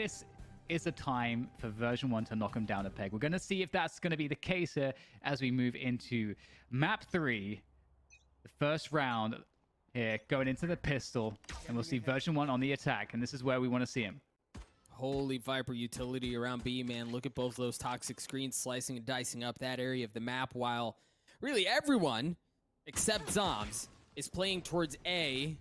this is a time for version 1 to knock him down a peg. We're going to see if that's going to be the case here as we move into map 3, the first round here, going into the pistol, and we'll see version 1 on the attack, and this is where we want to see him. Holy Viper utility around B, man. Look at both those toxic screens slicing and dicing up that area of the map, while really everyone except Zombs is playing towards A.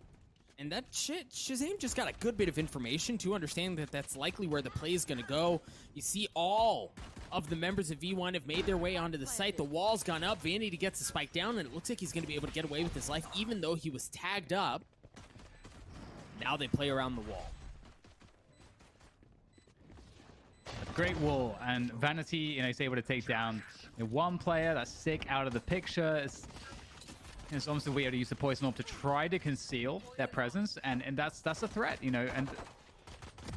And that shit, Shazam just got a good bit of information to understand that that's likely where the play is going to go. You see all of the members of V1 have made their way onto the site. The wall's gone up. Vanity gets the spike down, and it looks like he's going to be able to get away with his life, even though he was tagged up. Now they play around the wall. A great wall, and Vanity, is able to take down one player. That's sick out of the picture. It's almost a way to use the poison orb to try to conceal their presence, and that's a threat, and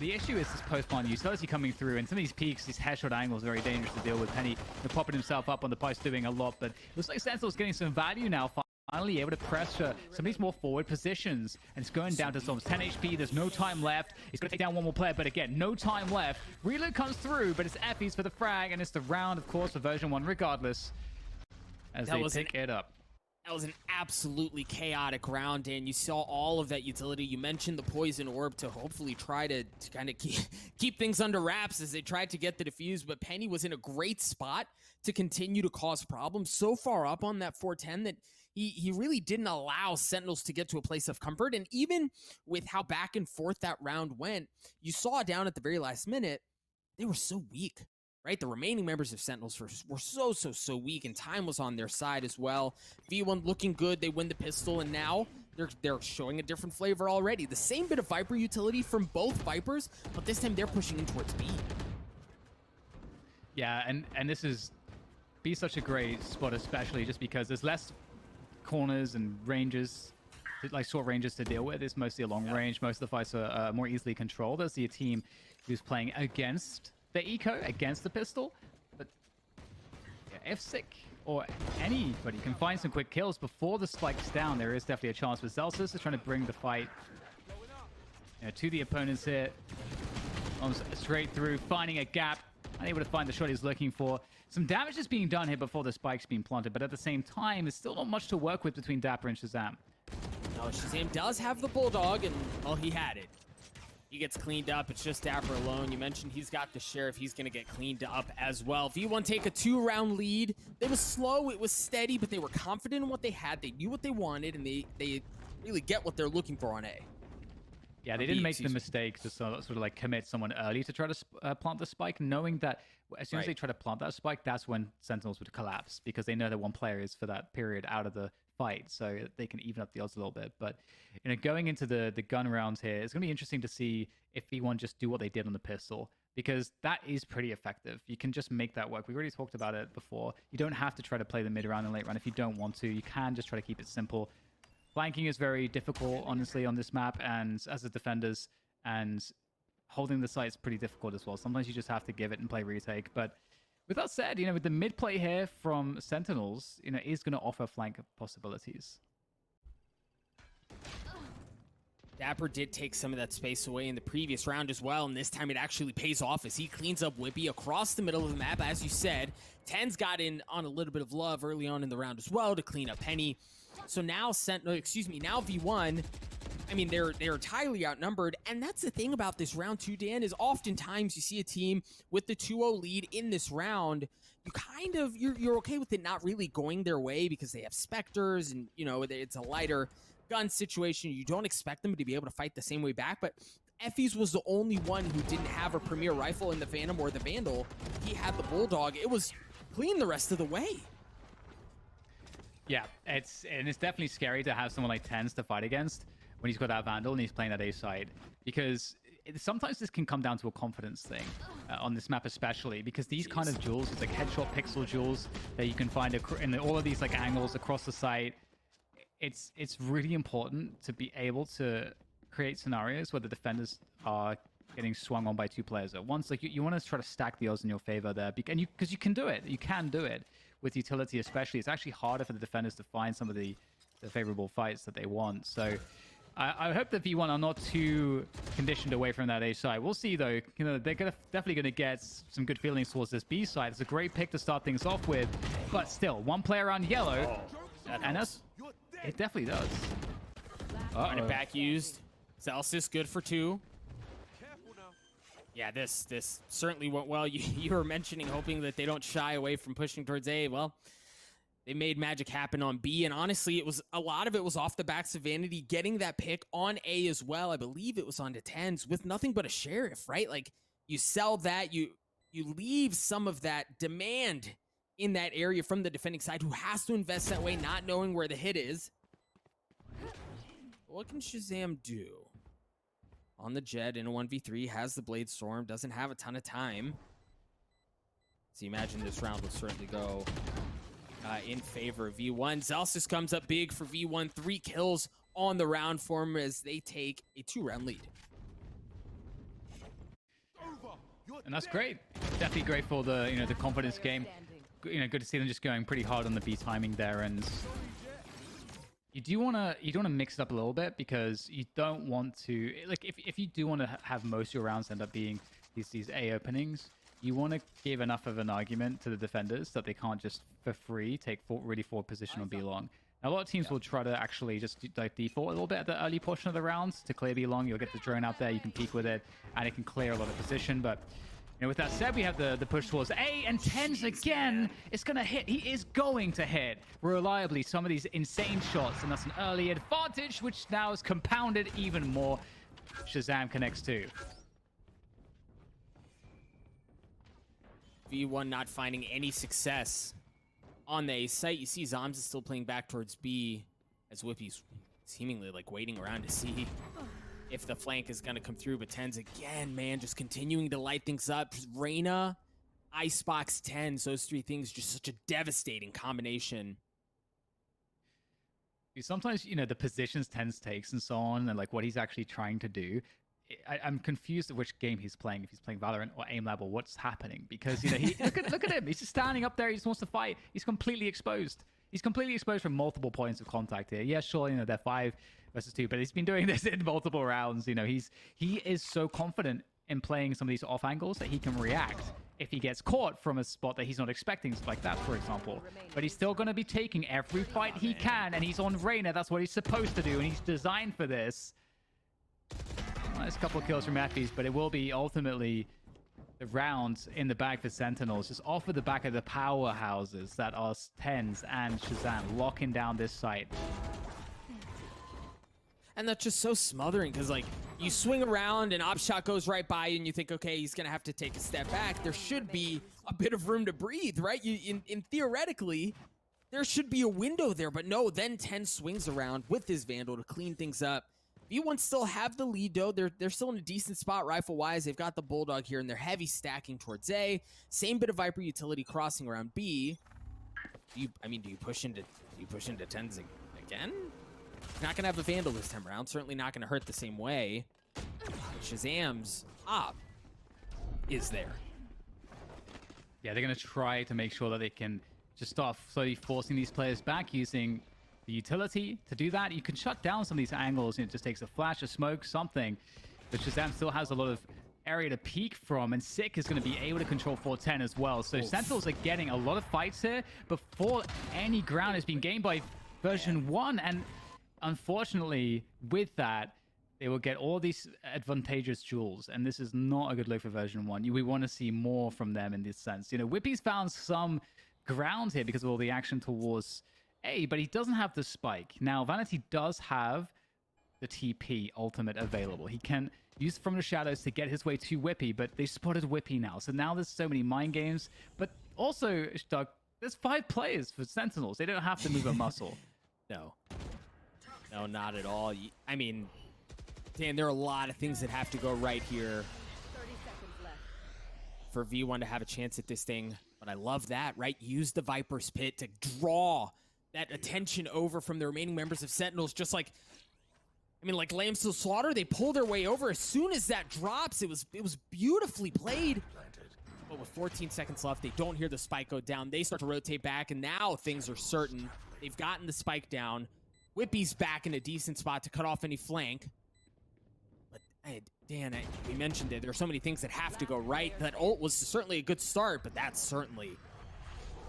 the issue is this post-spawn utility coming through, and some of these peaks, these headshot angles, are very dangerous to deal with. Penny popping himself up on the post, doing a lot, but it looks like Sentinels getting some value now, finally able to pressure some of these more forward positions, and it's going down to Storm's 10 HP. There's no time left. He's going to take down one more player, but again, no time left. Reload comes through, but it's Effie's for the frag, and it's the round, of course, for version 1 regardless, as they pick it up. That was an absolutely chaotic round, and you saw all of that utility. You mentioned the poison orb to hopefully try to kind of keep things under wraps as they tried to get the defuse, but Penny was in a great spot to continue to cause problems. So far up on that 410 that he really didn't allow Sentinels to get to a place of comfort, and even with how back and forth that round went, you saw down at the very last minute, they were so weak. Right, the remaining members of Sentinels were so weak, and time was on their side as well. V1 looking good, they win the pistol, and now they're showing a different flavor already. The same bit of Viper utility from both Vipers, but this time they're pushing in towards B. Yeah, and this is B such a great spot, especially just because there's less corners and ranges, like short ranges to deal with. It's mostly a long range. Most of the fights are more easily controlled. There's the team who's playing against the eco, against the pistol, but yeah, if Sick or anybody can find some quick kills before the spike's down, there is definitely a chance. But Zelsus is trying to bring the fight to the opponents here. Almost straight through, finding a gap, unable to find the shot he's looking for. Some damage is being done here before the spike's being planted, but at the same time, there's still not much to work with between Dapper and Shazam. No, Shazam does have the Bulldog, and, well, he had it. He gets cleaned up. It's just Dapper alone. You mentioned he's got the Sheriff. He's going to get cleaned up as well. V1 take a 2-round lead. It was slow. It was steady, but they were confident in what they had. They knew what they wanted, and they really get what they're looking for on A. Yeah, they didn't make the mistake to sort of like commit someone early to try to plant the spike, knowing that as soon as they try to plant that spike, that's when Sentinels would collapse, because they know that one player is for that period out of the fight, so they can even up the odds a little bit. But going into the gun rounds here, it's going to be interesting to see if V1 just do what they did on the pistol, because that is pretty effective. You can just make that work. We already talked about it before. You don't have to try to play the mid round and late round if you don't want to. You can just try to keep it simple. Flanking is very difficult, honestly, on this map, and as a defenders, and holding the site is pretty difficult as well. Sometimes you just have to give it and play retake. But with that said, with the mid play here from Sentinels, is going to offer flank possibilities. Dapper did take some of that space away in the previous round as well, and this time it actually pays off as he cleans up Whippy across the middle of the map. As you said, Ten's got in on a little bit of love early on in the round as well to clean up Penny. So now now V1, they're entirely outnumbered, and that's the thing about this round too, Dan, is oftentimes you see a team with the 2-0 lead in this round, you're okay with it not really going their way because they have Spectres and, it's a lighter gun situation. You don't expect them to be able to fight the same way back, but Effie's was the only one who didn't have a premier rifle in the Phantom or the Vandal. He had the Bulldog. It was clean the rest of the way. Yeah, it's definitely scary to have someone like Tens to fight against when he's got that Vandal and he's playing that A side, because sometimes this can come down to a confidence thing on this map, especially because these kind of duels, it's like headshot pixel duels that you can find in all of these like angles across the site. It's really important to be able to create scenarios where the defenders are getting swung on by two players at once. Like you want to try to stack the odds in your favor there, because you can do it. You can do it with utility, especially. It's actually harder for the defenders to find some of the favorable fights that they want. So I hope that V1 are not too conditioned away from that A side. We'll see, though. You know, they're definitely going to get some good feelings towards this B side. It's a great pick to start things off with, but still, one player on yellow, and it definitely does. Trying to back used. Celsius good for 2. Yeah, this certainly went well. You were mentioning hoping that they don't shy away from pushing towards A. Well, they made magic happen on B, and honestly, a lot of it was off the backs of Vanity getting that pick on A as well. I believe it was onto Tens with nothing but a Sheriff, right? Like, you sell that, you leave some of that demand in that area from the defending side, who has to invest that way, not knowing where the hit is. What can Shazam do? On the Jet in a 1v3, has the Blade Storm, doesn't have a ton of time. So you imagine this round will certainly go in favor of V1. Celsius comes up big for V1. 3 kills on the round for him as they take a 2-round lead. And that's great. Definitely great for the the confidence game. Good to see them just going pretty hard on the B timing there, and you do want to mix it up a little bit, because you don't want to, like, if you do want to have most of your rounds end up being these A openings, you want to give enough of an argument to the defenders that they can't just for free take really forward position on B long. Now, a lot of teams will try to actually just like default a little bit at the early portion of the rounds to clear B long. You'll get the drone out there, you can peek with it, and it can clear a lot of position. But with that said, we have the push towards A, and Tens again is going to hit. He is going to hit reliably some of these insane shots, and that's an early advantage, which now is compounded even more. Shazam connects too. V1 not finding any success on the A site. You see Zomz is still playing back towards B, as Whippy's seemingly like waiting around to see if the flank is going to come through. But Tens again, man, just continuing to light things up. Reyna, Icebox, Tens, those 3 things, just such a devastating combination. Sometimes, the positions Tens takes and so on, and like what he's actually trying to do, I'm confused at which game he's playing, if he's playing Valorant or AimLab or what's happening, because he look at him, he's just standing up there, he just wants to fight. He's completely exposed. He's completely exposed from multiple points of contact here. Yeah, sure, they're 5 versus 2, but he's been doing this in multiple rounds. He is so confident in playing some of these off angles that he can react if he gets caught from a spot that he's not expecting, like that, for example. But he's still going to be taking every fight he can, and he's on Reyna. That's what he's supposed to do, and he's designed for this. Nice couple of kills from Effys, but it will be ultimately the rounds in the bag for Sentinels, just off of the back of the powerhouses that are Tens and Shazam locking down this site. And that's just so smothering, because like you swing around and Opshot goes right by you and you think, okay, he's gonna have to take a step back. There should be a bit of room to breathe, right? In theoretically, there should be a window there, but no, then 10 swings around with his Vandal to clean things up. V1 still have the lead, though. They're still in a decent spot rifle-wise. They've got the Bulldog here, and they're heavy stacking towards A. Same bit of Viper utility crossing around B. Do you push into Tens again? Not gonna have a Vandal this time around. Certainly not gonna hurt the same way. But Shazam's op is there. Yeah, they're gonna try to make sure that they can just start slowly forcing these players back using the utility. To do that, you can shut down some of these angles. It just takes a flash, a smoke, something. But Shazam still has a lot of area to peek from, and Sick is going to be able to control 410 as well. So Sentinels are getting a lot of fights here before any ground has been gained by Version1, and unfortunately, with that, they will get all these advantageous jewels, and this is not a good look for Version1. We want to see more from them in this sense. Whippy's found some ground here because of all the action towards A, but he doesn't have the spike. Now, Vanity does have the TP ultimate available. He can use From the Shadows to get his way to Whippy, but they spotted Whippy now. So now there's so many mind games. But also, Doug, there's 5 players for Sentinels. They don't have to move a muscle. No, not at all. I mean, Dan, there are a lot of things that have to go right here for V1 to have a chance at this thing. But I love that, right? Use the Viper's Pit to draw that attention over from the remaining members of Sentinels. Just like, like Lambs to Slaughter, they pull their way over. As soon as that drops, it was beautifully played. But with 14 seconds left, they don't hear the spike go down. They start to rotate back, and now things are certain. They've gotten the spike down. Whippy's back in a decent spot to cut off any flank. But Dan, we mentioned it. There are so many things that have to go right. That ult was certainly a good start, but that's certainly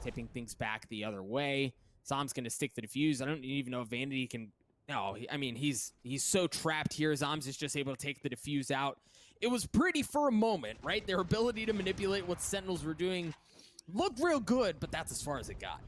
tipping things back the other way. Zom's going to stick the defuse. I don't even know if Vanity can... No, I mean, he's so trapped here. Zoms is just able to take the defuse out. It was pretty for a moment, right? Their ability to manipulate what Sentinels were doing looked real good, but that's as far as it got.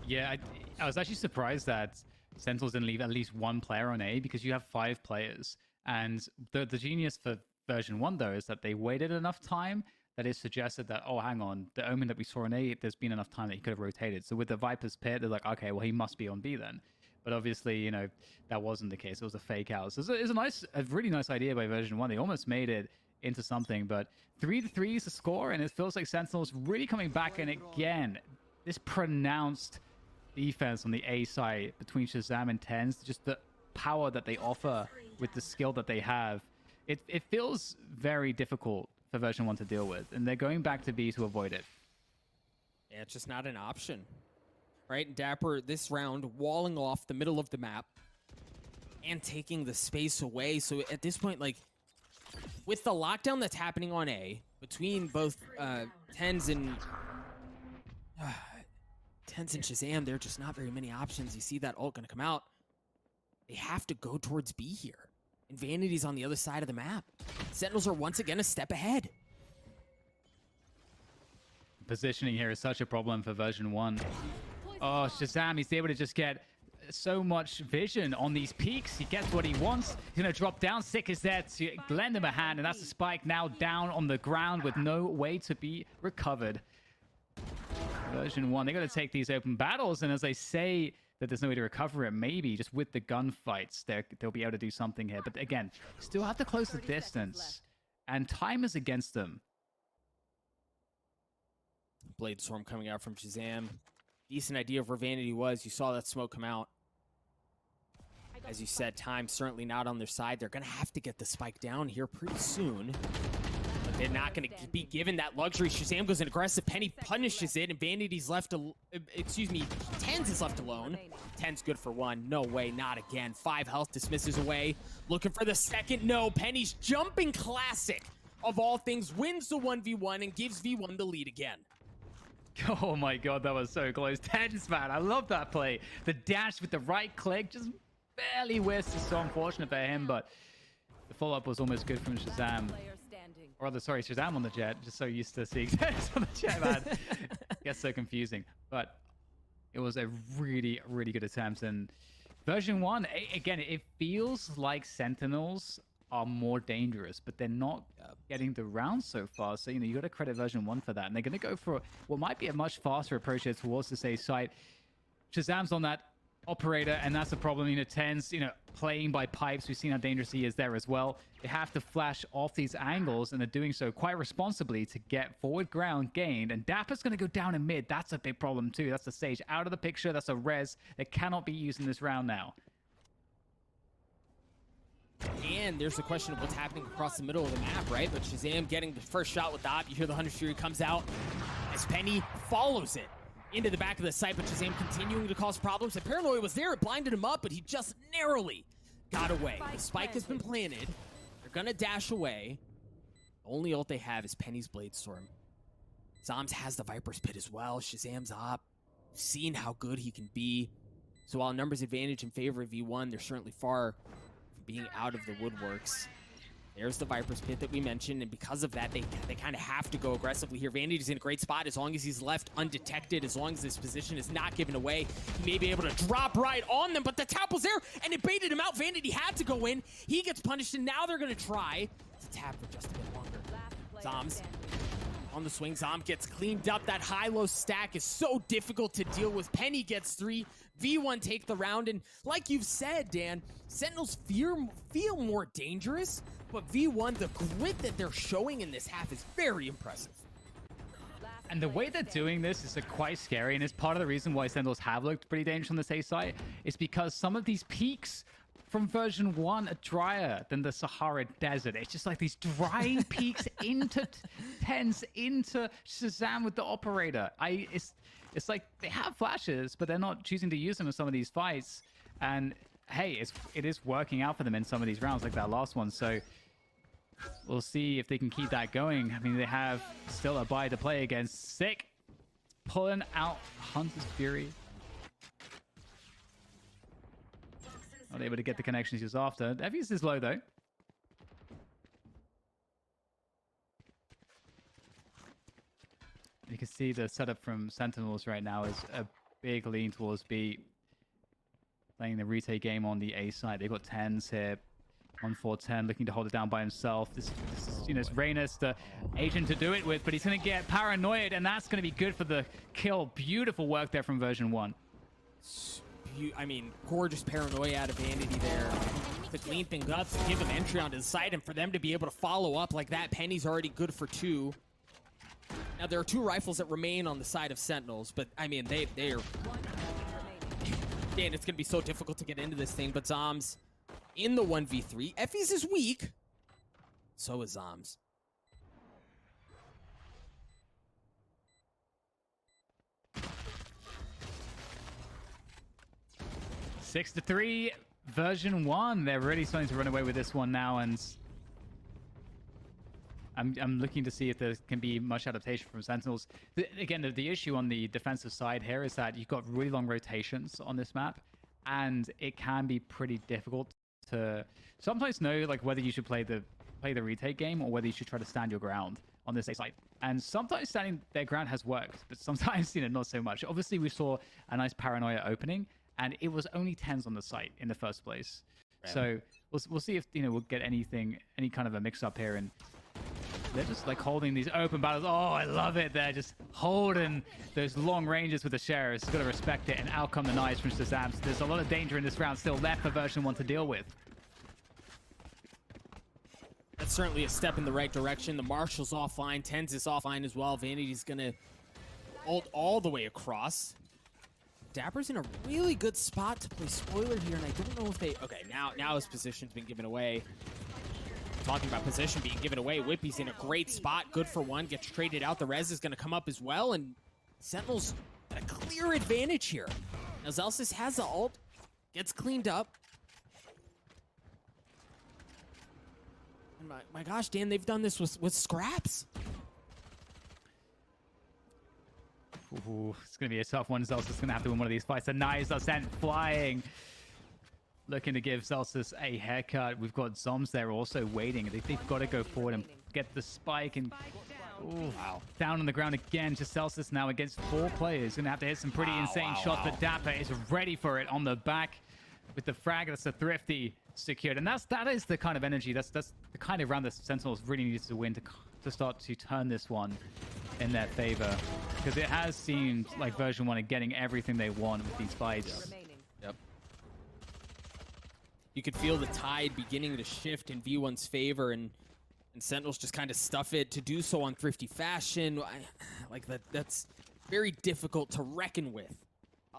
Yeah, I was actually surprised that Sentinels didn't leave at least one player on A, because you have 5 players. And the genius for version 1, though, is that they waited enough time that it suggested that, oh, hang on, the Omen that we saw on A, there's been enough time that he could have rotated. So with the Viper's Pit, they're like, okay, well, he must be on B then. But obviously, you know, that wasn't the case. It was a fake out. So it's a really nice idea by version 1. They almost made it into something, but 3-3 is the score, and it feels like Sentinels really coming back. And again, this pronounced defense on the A side between Shazam and Tens, just the power that they offer with the skill that they have, it feels very difficult for version 1 to deal with, and they're going back to B to avoid it. Yeah, it's just not an option. Right, and Dapper this round walling off the middle of the map and taking the space away. So at this point, like, with the lockdown that's happening on A between both Tens and Shazam, there are just not very many options. You see that ult gonna come out. They have to go towards B here. And Vanity's on the other side of the map. Sentinels are once again a step ahead. Positioning here is such a problem for version 1. Oh, Shazam, he's able to just get so much vision on these peaks. He gets what he wants. He's going to drop down. Sick is there to lend him a hand, and that's the spike now down on the ground with no way to be recovered. Version 1, they're going to take these open battles, and as they say that there's no way to recover it, maybe just with the gunfights, they'll be able to do something here. But again, still have to close the distance, and time is against them. Blade Storm coming out from Shazam. Decent idea of where Vanity was. You saw that smoke come out. As you said, time certainly not on their side. They're going to have to get the spike down here pretty soon. But they're not going to be given that luxury. Shazam goes in aggressive. Penny punishes it, and Vanity's left... Tens is left alone. Ten's good for 1. No way, not again. 5 health, dismisses away. Looking for the second. No, Penny's jumping classic. Of all things, wins the 1v1 and gives V1 the lead again. Oh my god, that was so close. Tens, man, I love that play. The dash with the right click just barely whiffs. It's so unfortunate for him, but the follow-up was almost good from Shazam. Or rather, sorry, Shazam on the jet. Just so used to seeing Tens on the jet, man. Gets so confusing. But it was a really, really good attempt. And version 1, again, it feels like Sentinels are more dangerous, but they're not getting the rounds so far. So, you know, you got to credit version 1 for that. And they're going to go for what might be a much faster approach here towards this A site. Shazam's on that operator, and that's the problem. You know, Tens, you know, playing by pipes. We've seen how dangerous he is there as well. They have to flash off these angles, and they're doing so quite responsibly to get forward ground gained. And Dapper's going to go down in mid. That's a big problem too. That's the Sage out of the picture. That's a res that cannot be used in this round now. And there's the question of what's happening across the middle of the map, right? But Shazam getting the first shot with the op. You hear the Hunter's Fury comes out as Penny follows it into the back of the site, but Shazam continuing to cause problems. And Paranoia was there, it blinded him up, but he just narrowly got away. The spike has been planted. They're gonna dash away. The only ult they have is Penny's Blade Storm. Zoms has the Viper's Pit as well. Shazam's op. Seen how good he can be. So while numbers advantage in favor of V1, they're certainly far being out of the woodworks. There's the Viper's Pit that we mentioned, and because of that, they kind of have to go aggressively here. Vanity's in a great spot as long as he's left undetected, as long as his position is not given away. He may be able to drop right on them, but the tap was there, and it baited him out. Vanity had to go in. He gets punished, and now they're going to try to tap for just a bit longer. Zoms on the swing. Zom gets cleaned up. That high-low stack is so difficult to deal with. Penny gets 3. V1 take the round, and like you've said, Dan, Sentinels feel more dangerous, but V1, the grit that they're showing in this half is very impressive. And the way they're doing this is quite scary, and it's part of the reason why Sentinels have looked pretty dangerous on this A site, is because some of these peaks from version 1 are drier than the Sahara Desert. It's just like these drying peaks into Tens, into Shazam with the operator. It's like they have flashes, but they're not choosing to use them in some of these fights. And hey, it is working out for them in some of these rounds, like that last one. So we'll see if they can keep that going. I mean, they have still a buy to play against. Sick. Pulling out Hunter's Fury. Not able to get the connections he's after. Evies is low, though. You can see the setup from Sentinels right now is a big lean towards B. Playing the retake game on the A side. They've got 10s here. 1-4-10, looking to hold it down by himself. This is, you know, it's Reynos, the agent to do it with, but he's going to get paranoid, and that's going to be good for the kill. Beautiful work there from Version1. I mean, gorgeous paranoia out of Vanity there to clean things up, to give him entry onto the site, and for them to be able to follow up like that. Penny's already good for 2. Now, there are 2 rifles that remain on the side of Sentinels, but, I mean, they are... Dan, it's going to be so difficult to get into this thing, but Zoms in the 1v3. Effie's is weak. So is Zoms. 6-3, Version1. They're really starting to run away with this one now, and I'm looking to see if there can be much adaptation from Sentinels. Again, the issue on the defensive side here is that you've got really long rotations on this map, and it can be pretty difficult to sometimes know like whether you should play the retake game or whether you should try to stand your ground on this side. And sometimes standing their ground has worked, but sometimes, you know, not so much. Obviously, we saw a nice paranoia opening, and it was only 10s on the site in the first place. Right. So we'll see if, you know, we'll get any kind of a mix up here. And they're just like holding these open battles. Oh, I love it. They're just holding those long ranges with the Sheriffs. Got to respect it. And out come the knives from Shazam. There's a lot of danger in this round still left for Version1 to deal with. That's certainly a step in the right direction. The Marshal's offline. Tens is offline as well. Vanity's going to ult all the way across. Dapper's in a really good spot to play spoiler here, and I don't know if they... Okay, now his position's been given away. Talking about position being given away, Whippy's in a great spot. Good for 1, gets traded out. The res is going to come up as well, and Sentinels got a clear advantage here. Now Zelsis has the ult, gets cleaned up. And my gosh, Dan, they've done this with scraps. Ooh, it's going to be a tough one. Zelsis is going to have to win one of these fights. The knives are sent flying. Looking to give Zelsis a haircut. We've got Zoms there also waiting. They've got to go forward and get the spike. And ooh, wow. Down on the ground again. Just Zelsis now against 4 players. Going to have to hit some pretty insane shots. But Dapper is ready for it on the back with the frag. That's a thrifty secured. And that is the kind of energy. That's the kind of round that Sentinels really needs to win to start to turn this one in their favor. Because it has seemed like Version1 are getting everything they want with these fights. Yep. You could feel the tide beginning to shift in V1's favor, and Sentinels just kind of stuff it to do so on thrifty fashion. Like that's very difficult to reckon with,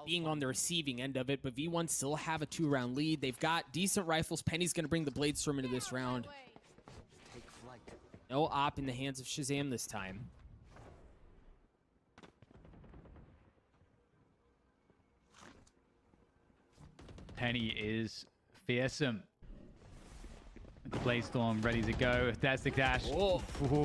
being on the receiving end of it. But V1 still have a 2-round lead. They've got decent rifles. Penny's going to bring the Bladestorm into this round. No op in the hands of Shazam this time. Penny is fearsome. The Bladestorm ready to go. There's the dash. Ooh,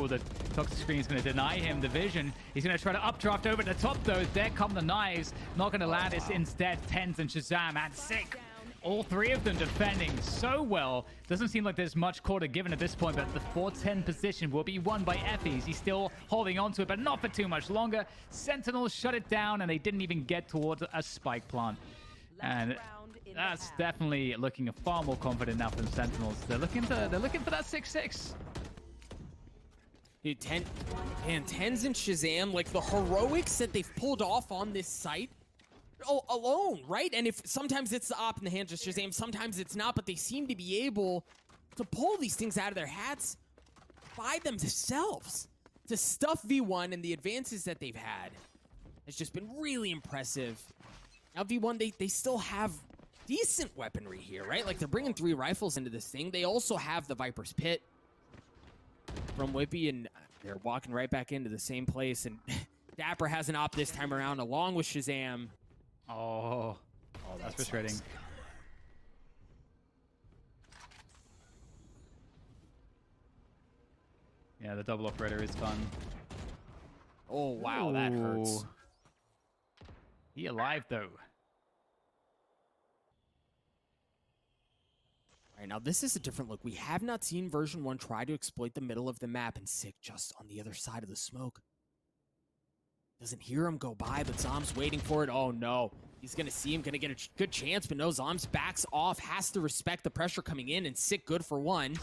the toxic screen is going to deny him the vision. He's going to try to updraft over the top though. There come the knives. Not going to land. It's instead Tens and Shazam and Sick. All 3 of them defending so well. Doesn't seem like there's much quarter given at this point, but the 4-10 position will be won by Effies. He's still holding on to it, but not for too much longer. Sentinels shut it down, and they didn't even get towards a spike plant. And that's definitely looking far more confident now from Sentinels. They're looking for that 6-6. Dude, Tens and Shazam, like the heroics that they've pulled off on this site alone, right? And if sometimes it's the op in the hands of Shazam, sometimes it's not, but they seem to be able to pull these things out of their hats by themselves. To stuff V1 and the advances that they've had has just been really impressive. Now V1, they still have decent weaponry here, right? Like they're bringing 3 rifles into this thing. They also have the Viper's Pit from Whippy, and they're walking right back into the same place. And Dapper has an op this time around, along with Shazam. Oh, that's frustrating. Yeah, the double operator is gone. Oh, wow, that hurts. Ooh. He alive, though. All right, now this is a different look. We have not seen version 1 try to exploit the middle of the map, and Sick just on the other side of the smoke. Doesn't hear him go by, but Zom's waiting for it. Oh, no. He's going to see him, going to get a good chance, but no, Zom's backs off, has to respect the pressure coming in, and Sick good for one.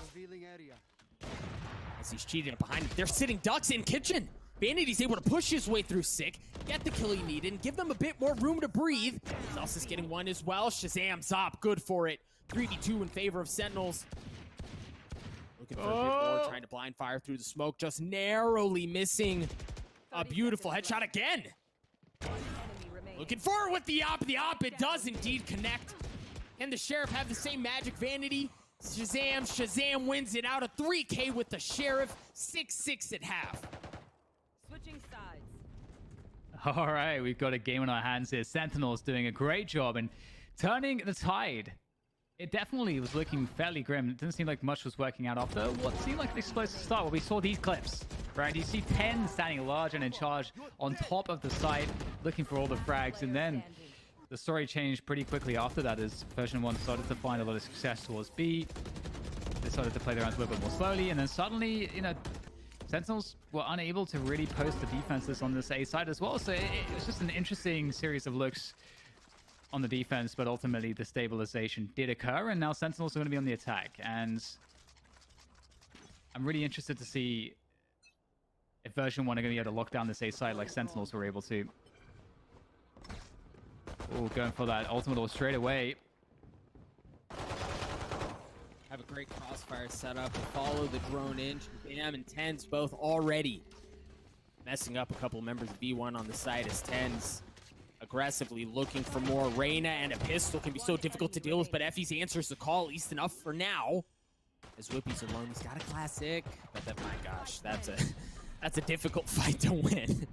As he's cheating up behind him. They're sitting ducks in kitchen. Vanity's able to push his way through Sick, get the kill he needed, and give them a bit more room to breathe. Celsius getting one as well. Shazam's up, good for it. 3v2 in favor of Sentinels. Looking for a bit more, trying to blind fire through the smoke, just narrowly missing. A beautiful headshot again. Looking forward with the op. The op, it does indeed connect. And the Sheriff have the same magic. Vanity, Shazam wins it out of 3K with the Sheriff. 6-6 at half. Switching sides. All right, we've got a game on our hands here. Sentinels doing a great job and turning the tide. It definitely was looking fairly grim. It didn't seem like much was working out after what seemed like an explosive start. Well, we saw these clips, right? You see 10 standing large and in charge on top of the site, looking for all the frags. And then the story changed pretty quickly after that as version 1 started to find a lot of success towards B. They started to play their rounds a little bit more slowly. And then suddenly, you know, Sentinels were unable to really post the defenses on this A side as well. So it was just an interesting series of looks on the defense, but ultimately the stabilization did occur, and now Sentinels are going to be on the attack. And I'm really interested to see if version 1 are going to be able to lock down this A side like Sentinels were able to. Oh, going for that ultimate or straight away. Have a great crossfire setup to follow the drone in. Bam and Tens both already messing up a couple members of V1 on the side as Tens aggressively looking for more. Reyna and a pistol can be so difficult to deal with, but Effie's answers the call, at least enough for now. As Whippy's alone, he's got a classic, but that, my gosh, that's a difficult fight to win.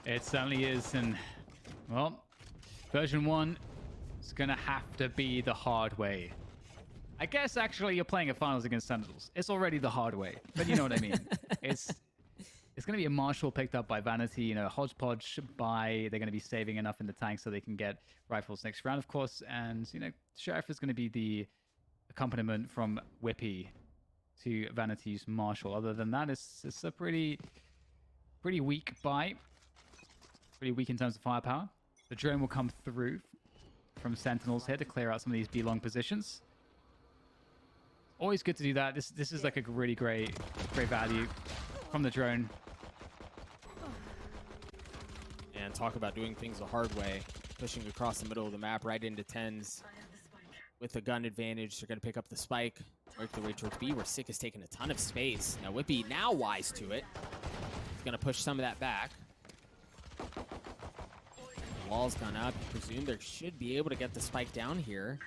It certainly is, and well, version 1 is gonna have to be the hard way. I guess actually you're playing a finals against Sentinels. It's already the hard way, but you know what I mean. It's going to be a Marshall picked up by Vanity, you know, hodgepodge by. They're going to be saving enough in the tank so they can get rifles next round, of course. And, you know, Sheriff is going to be the accompaniment from Whippy to Vanity's Marshall. Other than that, it's a pretty weak buy. Pretty weak in terms of firepower. The drone will come through from Sentinels here to clear out some of these B-long positions. Always good to do that. This is like a really great value from the drone. And talk about doing things the hard way. Pushing across the middle of the map right into Tens. With the gun advantage, they're going to pick up the spike. Work their way towards B, where Sick has taken a ton of space. Now Whippy, now wise to it. He's going to push some of that back. The wall's gone up. You presume they should be able to get the spike down here.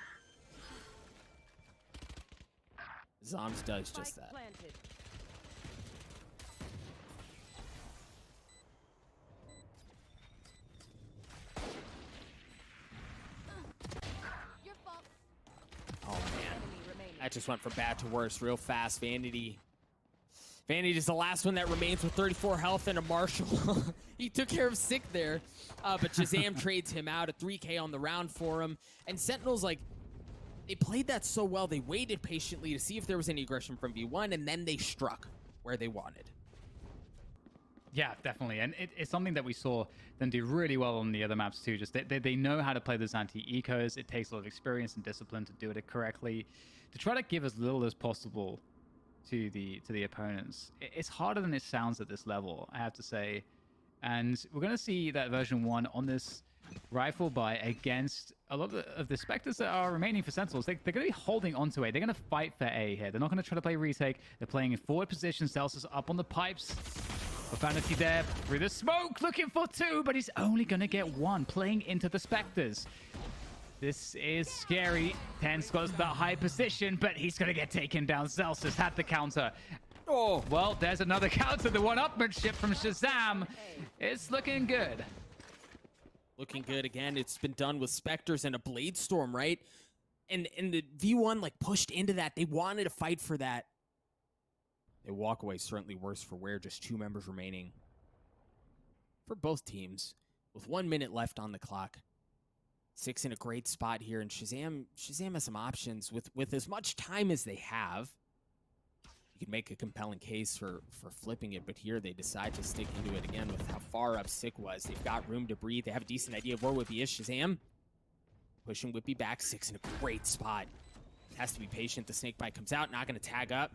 Zoms does just that. Oh, man. That just went from bad to worse real fast. Vanity is the last one that remains with 34 health and a Marshall. He took care of Sick there. But Shazam trades him out. A 3K on the round for him. And Sentinels, like, they played that so well. They waited patiently to see if there was any aggression from V1, and then they struck where they wanted. Yeah, definitely. And it's something that we saw them do really well on the other maps too. Just they know how to play those anti-ecos. It takes a lot of experience and discipline to do it correctly, to try to give as little as possible to the opponents. It's harder than it sounds at this level, I have to say. And we're going to see that version 1 on this rifle buy against a lot of the Spectres that are remaining for Sentinels. They're going to be holding onto A. They're going to fight for A here. They're not going to try to play retake. They're playing in forward position. Celsius up on the pipes. Vanity there through the smoke, looking for 2, but he's only going to get 1, playing into the Spectres. This is scary. Ten's got that high position, but he's going to get taken down. Celsius had the counter. Oh, well, there's another counter. The one-upmanship from Shazam. It's looking good. Looking good again. It's been done with Spectres and a Blade Storm, right? And the V1 like pushed into that. They wanted to fight for that. They walk away certainly worse for wear. Just 2 members remaining for both teams with 1 minute left on the clock. Six in a great spot here, and Shazam has some options with as much time as they have. You could make a compelling case for flipping it, but here they decide to stick into it again with how far up Sick was. They've got room to breathe. They have a decent idea of where Whippy is. Shazam pushing Whippy back. Six in a great spot. Has to be patient. The snake bite comes out. Not going to tag up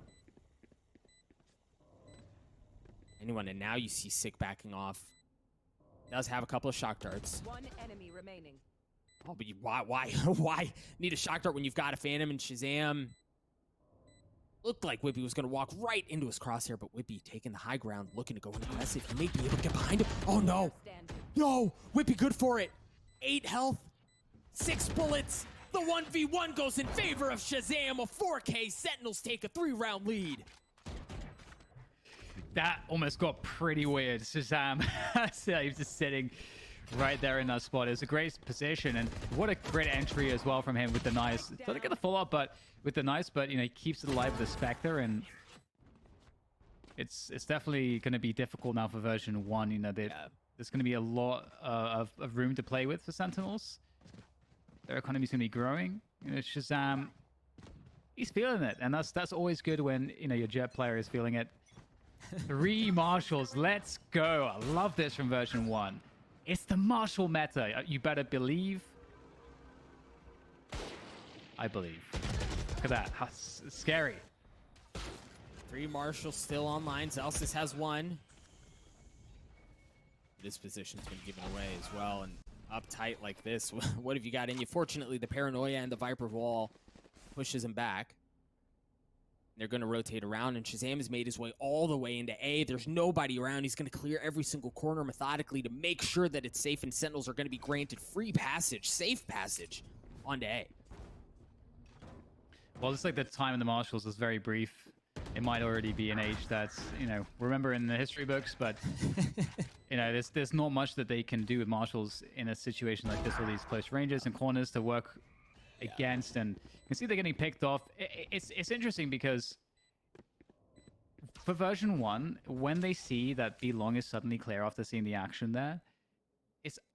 anyone, and now you see Sick backing off. Does have a couple of shock darts. 1 enemy remaining. Oh, but why need a shock dart when you've got a Phantom and Shazam? Looked like Whippy was going to walk right into his crosshair, but Whippy taking the high ground, looking to go in aggressive. He may be able to get behind him. Oh, no. No, Whippy good for it. 8 health, 6 bullets. The 1v1 goes in favor of Shazam. A 4K. Sentinels take a 3-round lead. That almost got pretty weird. Shazam, so he was just sitting right there in that spot. It was a great position, and what a great entry as well from him with the nice. Doesn't get the full up, but with the nice, but you know, he keeps it alive with the Spectre, and it's definitely going to be difficult now for version 1. You know, there's going to be a lot of room to play with for Sentinels. Their economy's going to be growing. You know, Shazam, he's feeling it, and that's always good when you know your Jet player is feeling it. 3 marshals, let's go. I love this from version 1. It's the marshal meta. You better believe. I believe. Look at that. How scary. 3 marshals still online. Zelsis has 1. This position's been given away as well, and uptight like this. What have you got in you? Fortunately, the Paranoia and the Viper Wall pushes him back. They're going to rotate around, and Shazam has made his way all the way into A. There's nobody around. He's going to clear every single corner methodically to make sure that it's safe, and Sentinels are going to be granted free passage, safe passage, onto A. Well, it's like the time in the marshals is very brief. It might already be an age that's, you know, remember in the history books, but, you know, there's not much that they can do with marshals in a situation like this, all these close ranges and corners to work against, and you can see they're getting picked off. It's interesting because for version 1, when they see that B long is suddenly clear after seeing the action there,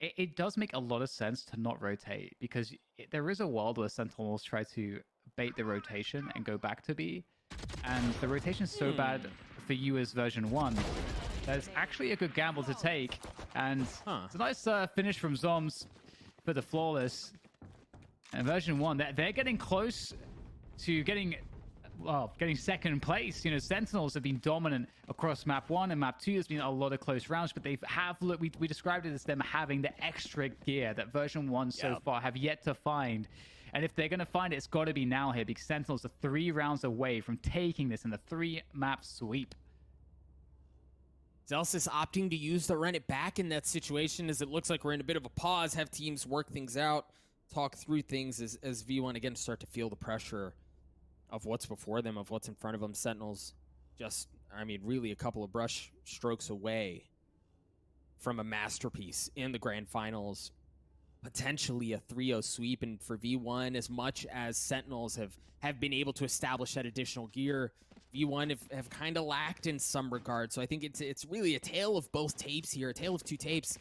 it does make a lot of sense to not rotate, because there is a world where Sentinels try to bait the rotation and go back to B, and the rotation is so bad for you as version 1 that it's actually a good gamble to take, and it's a nice finish from Zoms for the flawless. And version 1, they're getting close to getting second place. You know, Sentinels have been dominant across map 1 and map 2. There's been a lot of close rounds, but we described it as them having the extra gear that version 1 so far have yet to find. And if they're going to find it, it's got to be now here, because Sentinels are 3 rounds away from taking this in the 3-map sweep. Zelsis opting to use the run it back in that situation, as it looks like we're in a bit of a pause, have teams work things out, talk through things as V1 again start to feel the pressure of what's before them, of what's in front of them. Sentinels just, I mean, really a couple of brush strokes away from a masterpiece in the grand finals. Potentially a 3-0 sweep, and for V1, as much as Sentinels have been able to establish that additional gear, V1 have kind of lacked in some regard. So I think it's really a tale of both tapes here, a tale of 2 tapes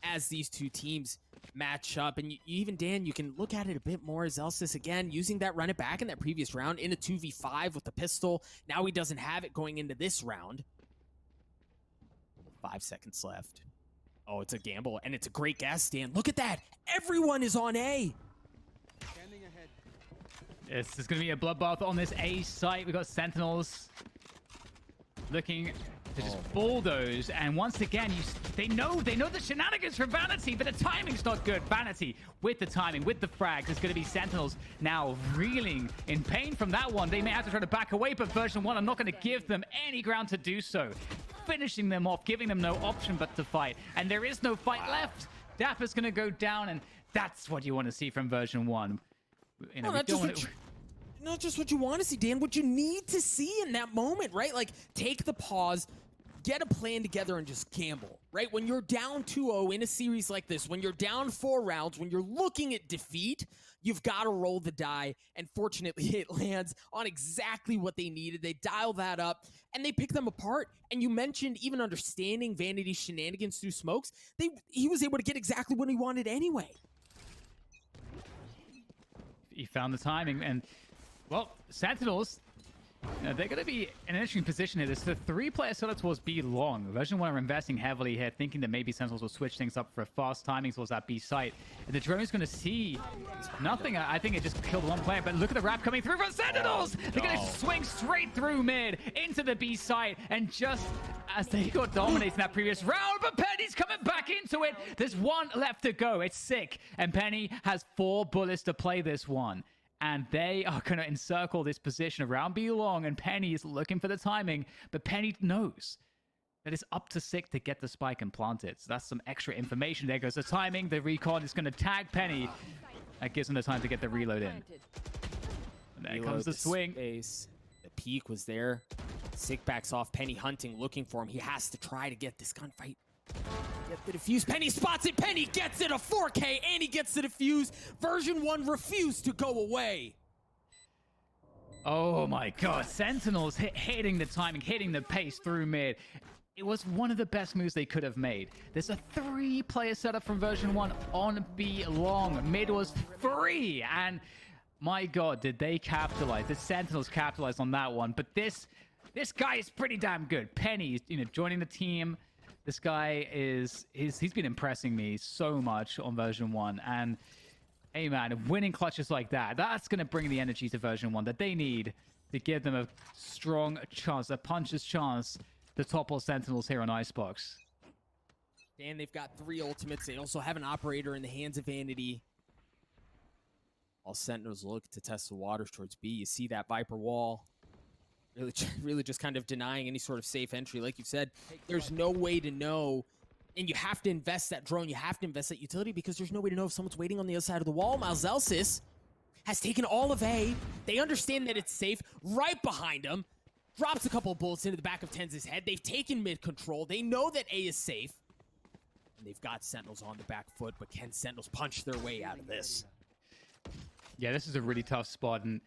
as these 2 teams match up. And even, Dan, you can look at it a bit more. Zelsis, again, using that run it back in that previous round in a 2v5 with the pistol. Now he doesn't have it going into this round. 5 seconds left. Oh, it's a gamble, and it's a great guess, Dan. Look at that. Everyone is on A. Standing ahead. This is going to be a bloodbath on this A site. We've got Sentinels looking to just bulldoze, and once again, they know the shenanigans from Vanity, but the timing's not good. Vanity with the timing, with the frags, is going to be Sentinels now reeling in pain from that one. They may have to try to back away, but version 1 are not going to give them any ground to do so, finishing them off, giving them no option but to fight, and there is no fight left. Dapper's going to go down, and that's what you want to see from version 1. You know, not just what you want to see, Dan, what you need to see in that moment, right? Like, take the pause, get a plan together and just gamble, right? When you're down 2-0 in a series like this, when you're down 4 rounds, when you're looking at defeat, you've got to roll the die. And fortunately, it lands on exactly what they needed. They dial that up and they pick them apart. And you mentioned even understanding Vanity's shenanigans through smokes. He was able to get exactly what he wanted anyway. He found the timing, and well, Sentinels, they're going to be in an interesting position here. This is a 3-player setup towards B long. Version 1 are investing heavily here, thinking that maybe Sentinels will switch things up for a fast timing towards that B site. And the drone's going to see nothing. I think it just killed one player, but look at the wrap coming through from Sentinels! They're going to swing straight through mid into the B site, and just as they got dominated in that previous round, but Penny's coming back into it. There's one left to go. It's sick, and Penny has 4 bullets to play this one. And they are going to encircle this position around B long, and Penny is looking for the timing, but Penny knows that it's up to Sick to get the spike and plant it. So that's some extra information. There goes the timing. The recon is going to tag Penny. That gives him the time to get the reload in. And there comes the swing. Space. The peak was there. Sick backs off. Penny hunting, looking for him. He has to try to get this gunfight. Get the defuse. Penny spots it. Penny gets it. A 4K, and he gets the defuse. Version 1 refused to go away. Oh my god. Sentinels hitting the timing, hitting the pace through mid. It was one of the best moves they could have made. There's a 3-player setup from Version 1 on B long. Mid was free, and my god, did they capitalize. The Sentinels capitalized on that one. But this guy is pretty damn good. Penny, joining the team. This guy he's been impressing me so much on Version 1. And, hey man, winning clutches like that, that's going to bring the energy to Version 1 that they need to give them a strong chance, a puncher's chance to topple Sentinels here on Icebox. And they've got 3 ultimates. They also have an operator in the hands of Vanity. All Sentinels look to test the waters towards B. You see that Viper wall. Really just kind of denying any sort of safe entry. Like you said, there's no way to know, and you have to invest that drone, you have to invest that utility, because there's no way to know if someone's waiting on the other side of the wall. Malzelsis has taken all of A. They understand that it's safe. Right behind him, drops a couple of bullets into the back of Tenz's head. They've taken mid control. They know that A is safe. And they've got Sentinels on the back foot, but can Sentinels punch their way out of this? Yeah, this is a really tough spot, and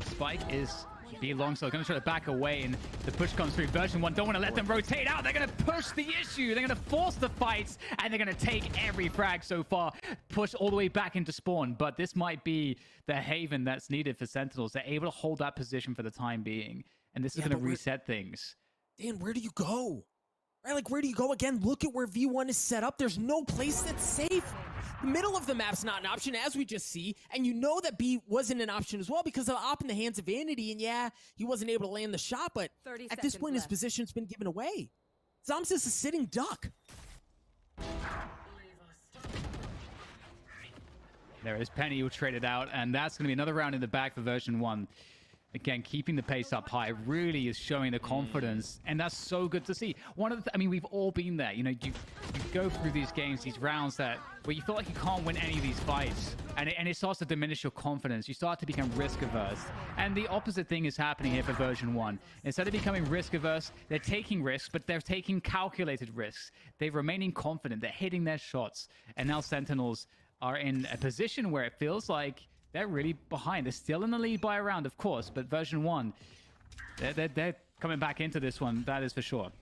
Spike is B long, so they're going to try to back away, and the push comes through. Version 1 don't want to let them rotate out. They're going to push the issue. They're going to force the fights, and they're going to take every frag so far, push all the way back into spawn. But this might be the haven that's needed for Sentinels. They're able to hold that position for the time being, and this is going to reset things. Dan, where do you go? Right, like, where do you go? Again, look at where V1 is set up. There's no place that's safe. The middle of the map's not an option, as we just see, and you know that B wasn't an option as well because of op in the hands of Vanity, and yeah, he wasn't able to land the shot, but at this point, his position's been given away. Zamsis is a sitting duck. There is Penny who traded out, and that's going to be another round in the bag for Version 1. Again, keeping the pace up high really is showing the confidence, and that's so good to see. I mean, we've all been there. You go through these games, these rounds where you feel like you can't win any of these fights, and it starts to diminish your confidence. You start to become risk-averse, and the opposite thing is happening here for Version 1. Instead of becoming risk-averse, they're taking risks, but they're taking calculated risks. They're remaining confident. They're hitting their shots, and now Sentinels are in a position where it feels like they're really behind. They're still in the lead by a round, of course, but Version 1, they're coming back into this one, that is for sure.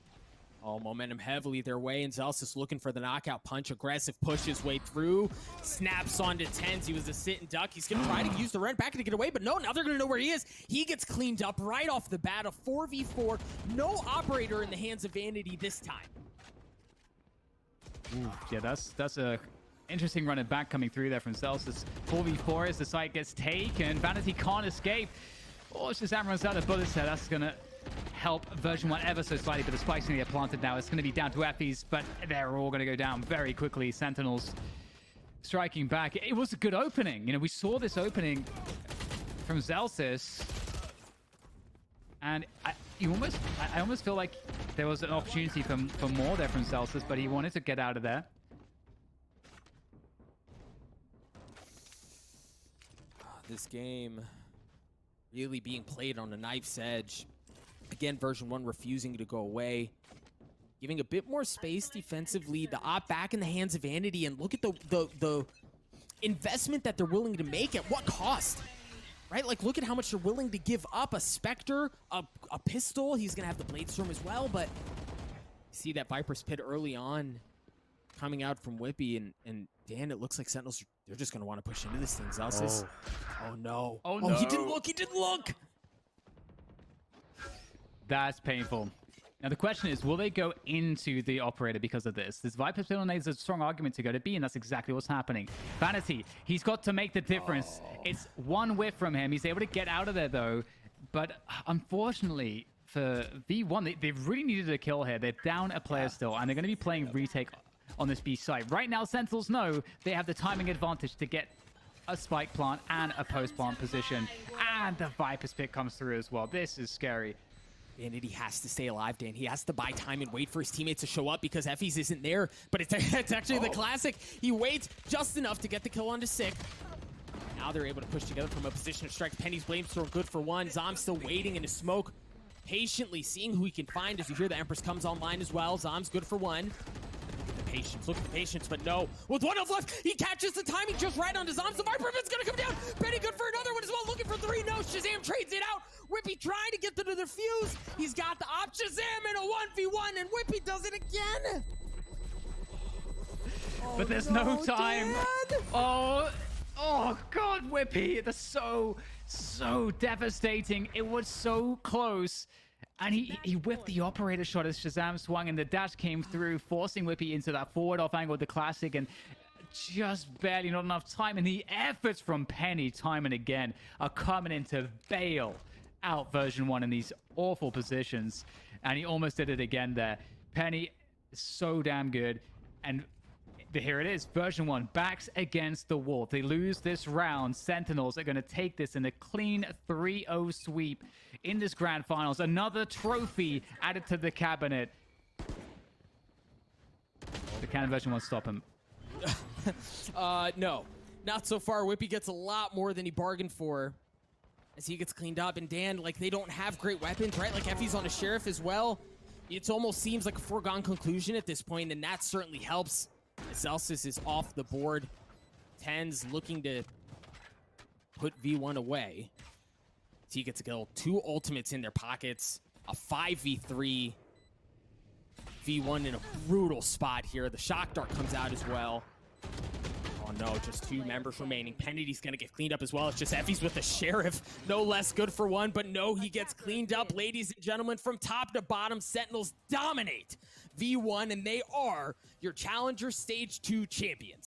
Oh, momentum heavily their way, and Zelsis looking for the knockout punch. Aggressive push his way through. Snaps onto Tenz. He was a sit and duck. He's going to try to use the rent back to get away, but no, now they're going to know where he is. He gets cleaned up right off the bat. A 4v4. No operator in the hands of Vanity this time. Ooh, yeah, that's a interesting run it back coming through there from Celsius. 4v4 as the site gets taken. Vanity can't escape. Oh, Shazam runs out of bullets there. That's going to help Version 1 ever so slightly, but the spike's going to get planted now. It's going to be down to Effie's, but they're all going to go down very quickly. Sentinels striking back. It was a good opening. We saw this opening from Zelsis, and I almost feel like there was an opportunity for more there from Zelsis, but he wanted to get out of there. This game really being played on a knife's edge. again, Version1 refusing to go away. Giving a bit more space defensively. The op back in the hands of Vanity, and look at the investment that they're willing to make. At what cost? Right? Like, look at how much they're willing to give up. A Spectre, a pistol. He's going to have the Bladestorm as well, but you see that Viper's Pit early on coming out from Whippy, and Dan, it looks like Sentinels, they're just going to want to push into this thing. Zelsis. Oh, no. Oh, no. He didn't look. He didn't look. That's painful. Now, the question is, will they go into the operator because of this? This Viper's Pit on A is a strong argument to go to B, and that's exactly what's happening. Vanity, he's got to make the difference. It's one whiff from him. He's able to get out of there, though. But unfortunately, for V1, they really needed a kill here. They're down a player still, and they're going to be playing retake on this B side. Right now, Sentinels know they have the timing advantage to get a spike plant and a post plant position. And the Viper's Pit comes through as well. This is scary. Vanity has to stay alive, Dan. He has to buy time and wait for his teammates to show up because Effie's isn't there. But it's actually the classic. He waits just enough to get the kill onto Sick. Now they're able to push together from a position of strike. Penny's Bladestorm good for one. Zom's still waiting in the smoke, patiently seeing who he can find as you hear the Empress comes online as well. Zom's good for one. Look at the patience, but no. With 1 health left, he catches the timing just right on Zom's. The Viper Pit's gonna come down. Penny good for another one as well. Looking for 3. No, Shazam trades it out. Whippy trying to get to the defuse. He's got the op. Shazam in a 1v1, and Whippy does it again. But there's no time. Dan. Oh God, Whippy. That's so devastating. It was so close. And he whipped the operator shot as Shazam swung, and the dash came through, forcing Whippy into that forward off angle with the classic, and just barely not enough time. And the efforts from Penny time and again are coming in to bail out Version1 in these awful positions. And he almost did it again there. Penny is so damn good. And here it is. Version1 backs against the wall. They lose this round. Sentinels are going to take this in a clean 3-0 sweep in this grand finals. Another trophy added to the cabinet. Can Version1 stop him? No, not so far. Whippy gets a lot more than he bargained for as he gets cleaned up. And Dan, like, they don't have great weapons, right? Like, Effie's on a Sheriff as well. It almost seems like a foregone conclusion at this point, and that certainly helps. Zelsis is off the board. Tens looking to put V1 away. He gets a kill. 2 ultimates in their pockets. A 5v3. V1 in a brutal spot here. The shock dart comes out as well. Oh no, just 2 members remaining. Pennity's gonna get cleaned up as well. It's just Effie's with the Sheriff. No less good for one, but no, he gets cleaned up. Ladies and gentlemen, from top to bottom, Sentinels dominate V1, and they are your Challenger Stage 2 champions.